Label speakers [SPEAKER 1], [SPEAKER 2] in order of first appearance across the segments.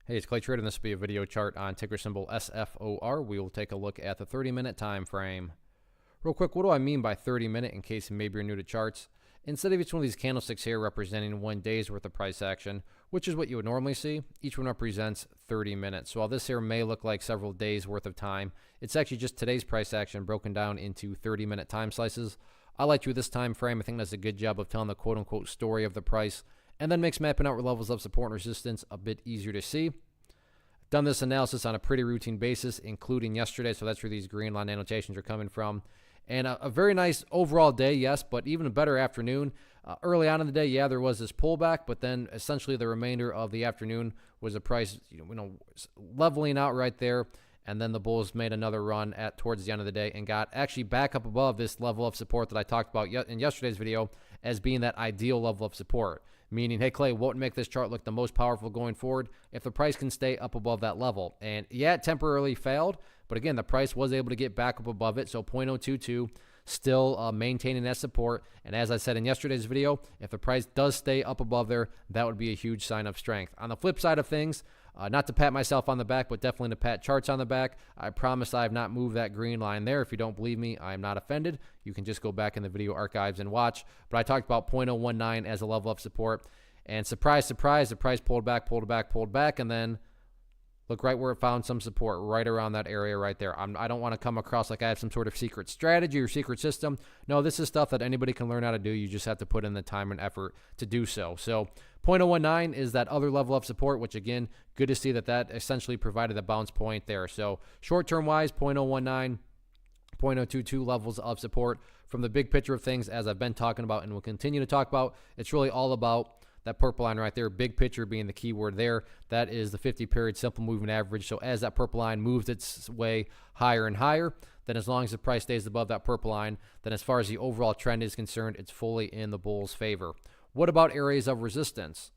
[SPEAKER 1] Hey, it's Clay Trader, and this will be a video chart on ticker symbol SFOR. We will take a look at the 30-minute time frame. Real quick, what do I mean by 30-minute in case maybe you're new to charts? Instead of each one of these candlesticks here representing 1 day's worth of price action, which is what you would normally see, each one represents 30 minutes. So while this here may look like several days worth of time, it's actually just today's price action broken down into 30-minute time slices. I like to with this time frame. I think that's a good job of telling the quote-unquote story of the price, and then makes mapping out levels of support and resistance a bit easier to see. Done this analysis on a pretty routine basis, including yesterday, so that's where these green line annotations are coming from. And a very nice overall day, yes, but even a better afternoon. Early on in the day, yeah, there was this pullback, but then essentially the remainder of the afternoon was a price, leveling out right there. And then the bulls made another run towards the end of the day and got actually back up above this level of support that I talked about in yesterday's video as being that ideal level of support. Meaning, hey, Clay, what would make this chart look the most powerful going forward if the price can stay up above that level? And yeah, it temporarily failed, but again, the price was able to get back up above it, so 0.022 still maintaining that support. And as I said in yesterday's video, if the price does stay up above there, that would be a huge sign of strength. On the flip side of things, not to pat myself on the back, but definitely to pat charts on the back, I promise I have not moved that green line there. If you don't believe me, I am not offended. You can just go back in the video archives and watch. But I talked about 0.019 as a level of support. And surprise, surprise, the price pulled back, and then look right where it found some support, right around that area right there. I don't want to come across like I have some sort of secret strategy or secret system. No, this is stuff that anybody can learn how to do. You just have to put in the time and effort to do so. So 0.019 is that other level of support, which again, good to see that essentially provided a bounce point there. So short-term wise, 0.019, 0.022 levels of support. From the big picture of things, as I've been talking about and will continue to talk about, it's really all about that purple line right there, big picture being the key word there. That is the 50-period simple moving average. So as that purple line moves its way higher and higher, then as long as the price stays above that purple line, then as far as the overall trend is concerned, it's fully in the bull's favor. What about areas of resistance?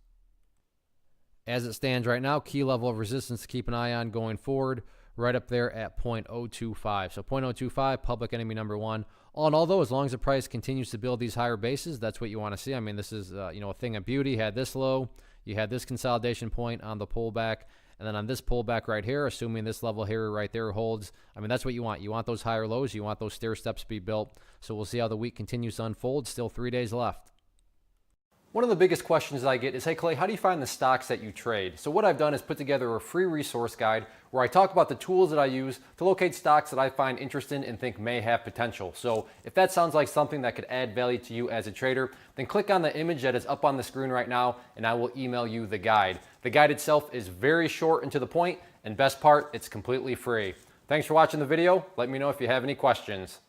[SPEAKER 1] As it stands right now, key level of resistance to keep an eye on going forward, right up there at 0.025. So 0.025, public enemy number one. All in all, though, as long as the price continues to build these higher bases, that's what you want to see. I mean, this is a thing of beauty. You had this low, you had this consolidation point on the pullback, and then on this pullback right here, assuming this level here right there holds, I mean, that's what you want. You want those higher lows. You want those stair steps to be built. So we'll see how the week continues to unfold. Still 3 days left. One of the biggest questions I get is, hey, Clay, how do you find the stocks that you trade? So what I've done is put together a free resource guide where I talk about the tools that I use to locate stocks that I find interesting and think may have potential. So if that sounds like something that could add value to you as a trader, then click on the image that is up on the screen right now, and I will email you the guide. The guide itself is very short and to the point, and best part, it's completely free. Thanks for watching the video. Let me know if you have any questions.